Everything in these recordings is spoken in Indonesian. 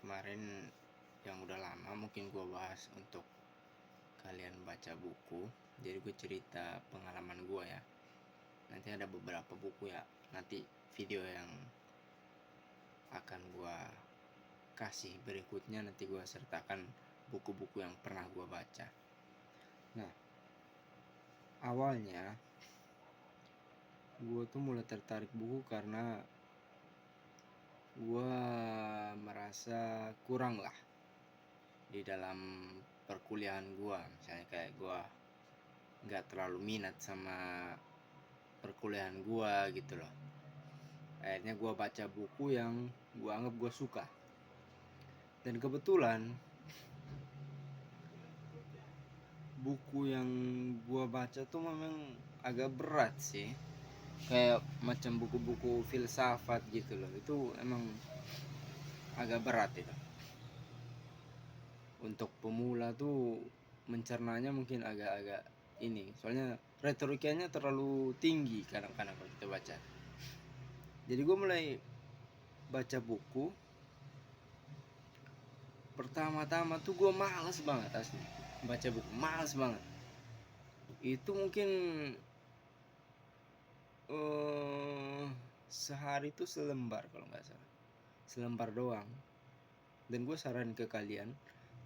kemarin yang udah lama mungkin gue bahas untuk kalian baca buku. Jadi gue cerita pengalaman gue ya. Nanti ada beberapa buku ya. Nanti video yang akan gue kasih berikutnya, nanti gue sertakan buku-buku yang pernah gue baca. Nah, awalnya gue tuh mulai tertarik buku karena gue merasa kurang lah di dalam perkuliahan gue. Misalnya kayak gue nggak terlalu minat sama perkuliahan gue gitu loh. Akhirnya gue baca buku yang gue anggap gue suka. Dan kebetulan buku yang gue baca tuh memang agak berat sih. Kayak macam buku-buku filsafat gitu loh. Itu emang agak berat itu. Untuk pemula tuh mencernanya mungkin agak-agak ini. Soalnya retorikanya terlalu tinggi kadang-kadang kalau kita baca. Jadi gue mulai baca buku. Pertama-tama tuh gue males banget asli baca buku, males banget. Itu mungkin sehari tuh selembar kalau nggak salah, selembar doang. Dan gue saran ke kalian,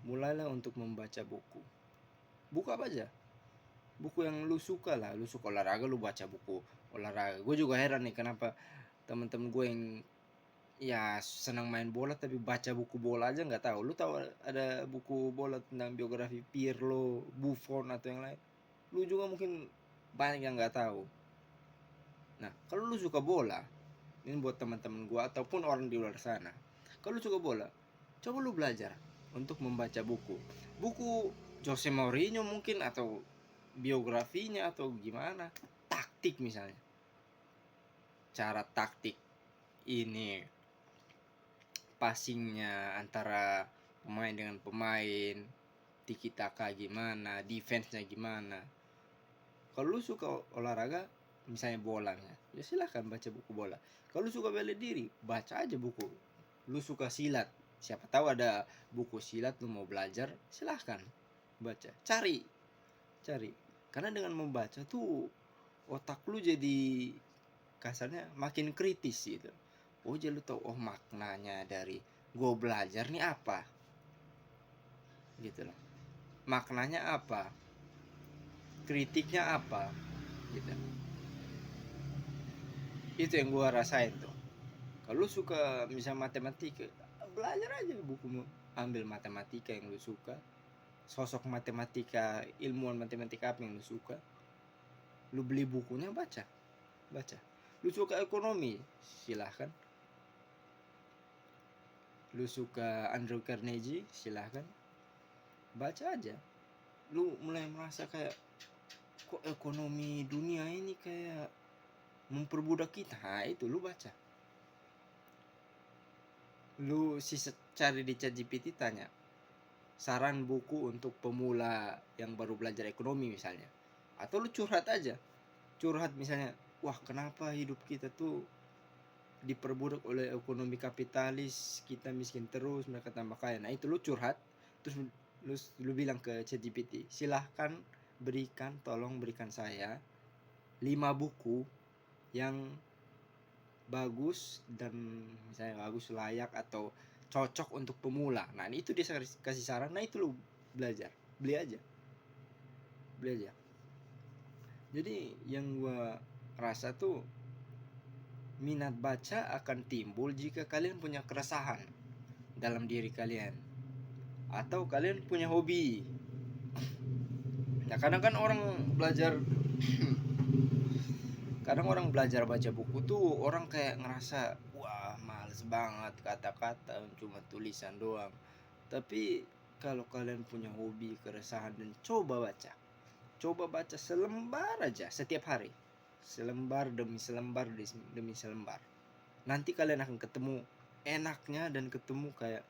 mulailah untuk membaca buku. Buku apa aja, buku yang lu suka lah. Lu suka olahraga, lu baca buku olahraga. Gue juga heran nih kenapa teman-teman gue yang ya senang main bola tapi baca buku bola aja nggak tahu. Lu tahu ada buku bola tentang biografi Pirlo, Buffon atau yang lain? Lu juga mungkin banyak yang nggak tahu. Nah, kalau lu suka bola, ini buat teman-teman gua ataupun orang di luar sana, kalau lu suka bola, coba lu belajar untuk membaca buku. Buku Jose Mourinho mungkin, atau biografinya, atau gimana, taktik misalnya. Cara taktik ini, passingnya antara pemain dengan pemain, tiki taka gimana, defense-nya gimana. Kalau lu suka olahraga, misalnya bola ya silahkan baca buku bola. Kalau lu suka bela diri, baca aja buku. Lu suka silat, siapa tahu ada buku silat lu mau belajar, silahkan baca. Cari karena dengan membaca tuh otak lu jadi kasarnya makin kritis gitu. Oh, jadi lu tahu, oh maknanya dari gue belajar nih apa gitu loh, maknanya apa, kritiknya apa gitu. Itu yang gue rasain tuh. Kalau lu suka misalnya matematika, belajar aja bukumu, ambil matematika yang lu suka, sosok matematika, ilmuwan matematika apa yang lu suka, lu beli bukunya, baca. Lu suka ekonomi, silahkan. Lu suka Andrew Carnegie, silahkan baca aja. Lu mulai merasa kayak, kok ekonomi dunia ini kayak memperbudak kita. Nah, itu lu baca. Lu cari di ChatGPT, tanya saran buku untuk pemula yang baru belajar ekonomi misalnya. Atau lu curhat aja. Curhat misalnya, wah kenapa hidup kita tuh diperbudak oleh ekonomi kapitalis, kita miskin terus, mereka tambah kaya. Nah itu lu curhat, terus lu bilang ke ChatGPT, silahkan tolong berikan saya 5 buku yang bagus dan misalnya bagus, layak, atau cocok untuk pemula. Nah itu dia kasih saran. Nah itu lu belajar, beli aja. Jadi yang gua rasa tuh, minat baca akan timbul jika kalian punya keresahan dalam diri kalian, atau kalian punya hobi. Nah kadang kan orang belajar baca buku tuh, orang kayak ngerasa, wah males banget, kata-kata cuma tulisan doang. Tapi kalau kalian punya hobi, keresahan, dan coba baca selembar aja setiap hari, selembar demi selembar, nanti kalian akan ketemu enaknya, dan ketemu kayak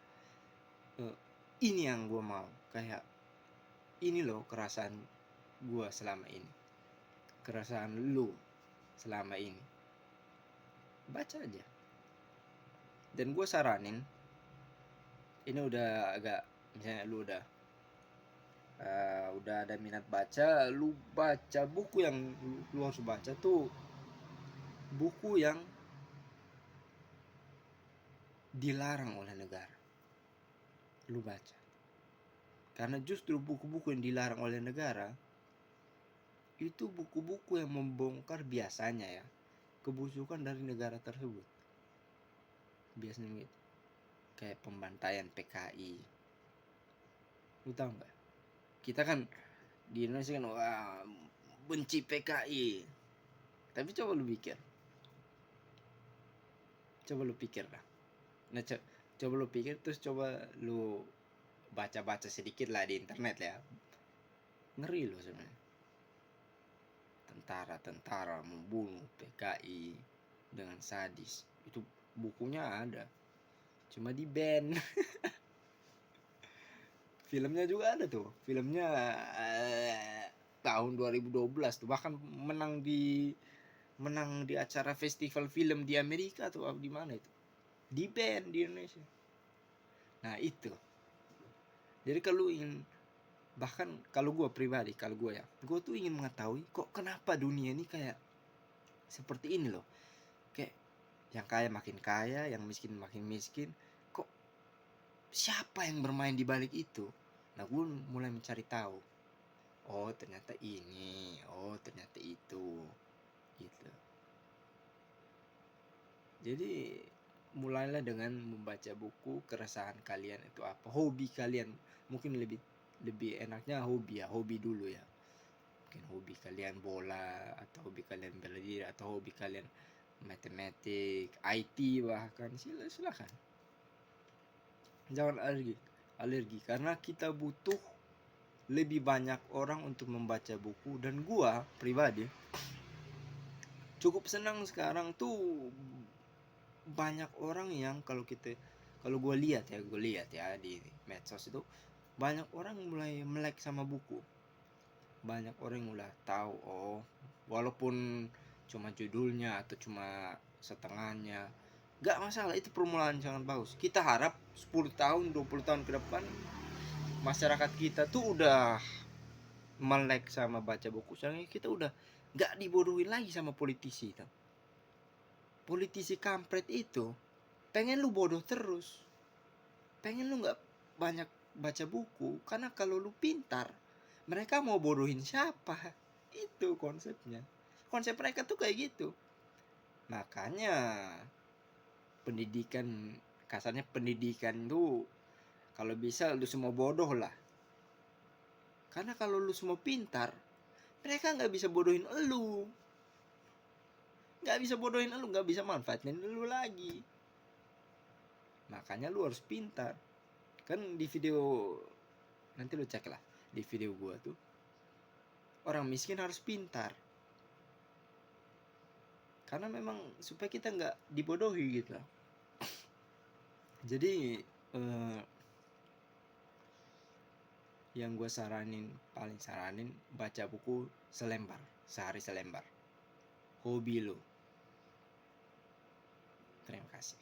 ini yang gue mau, kayak ini loh kerasaan gue selama ini, kerasaan lu selama ini. Baca aja. Dan gue saranin, ini udah agak, misalnya lu udah ada minat baca, lu baca buku yang lu harus baca tuh buku yang dilarang oleh negara. Lu baca. Karena justru buku-buku yang dilarang oleh negara itu buku-buku yang membongkar biasanya ya kebusukan dari negara tersebut. Biasanya gitu. Kayak pembantaian PKI. Lu tahu nggak? Kita kan di Indonesia kan wah, benci PKI. Tapi coba lu pikir. Coba lu pikir dah. Nah, coba lu pikir terus coba lu baca-baca sedikit lah di internet ya. Ngeri loh sebenarnya. Tentara-tentara membunuh PKI dengan sadis. Itu bukunya ada. Cuma di ban. Filmnya juga ada tuh. Filmnya tahun 2012 tuh, bahkan menang di acara festival film di Amerika tuh, di mana itu? Di ban di Indonesia. Nah, itu. Jadi kalau ingin, bahkan kalau gue pribadi, kalau gue ya, gue tuh ingin mengetahui kok kenapa dunia ini kayak seperti ini loh. Kayak yang kaya makin kaya, yang miskin makin miskin. Kok siapa yang bermain di balik itu? Nah, gue mulai mencari tahu. Oh, ternyata ini. Oh, ternyata itu. Gitu. Jadi mulailah dengan membaca buku. Keresahan kalian itu apa? Hobi kalian. Mungkin lebih lebih enaknya hobi ya. Hobi dulu ya. Mungkin hobi kalian bola, atau hobi kalian bela diri, atau hobi kalian matematik, IT bahkan. Silakan. Jangan alergi karena kita butuh lebih banyak orang untuk membaca buku. Dan gua pribadi cukup senang sekarang tuh banyak orang yang kalau gue lihat ya di medsos itu banyak orang mulai melek sama buku. Banyak orang yang mulai tahu, oh walaupun cuma judulnya atau cuma setengahnya, gak masalah, itu permulaan sangat bagus. Kita harap 10 tahun 20 tahun ke depan masyarakat kita tuh udah melek sama baca buku. Soalnya kita udah gak dibodohin lagi sama politisi itu. Politisi kampret itu pengen lu bodoh terus, pengen lu nggak banyak baca buku, karena kalau lu pintar mereka mau bodohin siapa. Itu konsep mereka tuh kayak gitu. Makanya pendidikan, kasarnya pendidikan tuh kalau bisa lu semua bodoh lah, karena kalau lu semua pintar mereka nggak bisa bodohin elu, nggak bisa manfaatin lu lagi. Makanya lu harus pintar. Kan di video, nanti lu cek lah di video gua tuh, orang miskin harus pintar karena memang supaya kita nggak dibodohi gitu. Jadi yang gua paling saranin baca buku selembar, sehari selembar. Hobi lu. Terima kasih.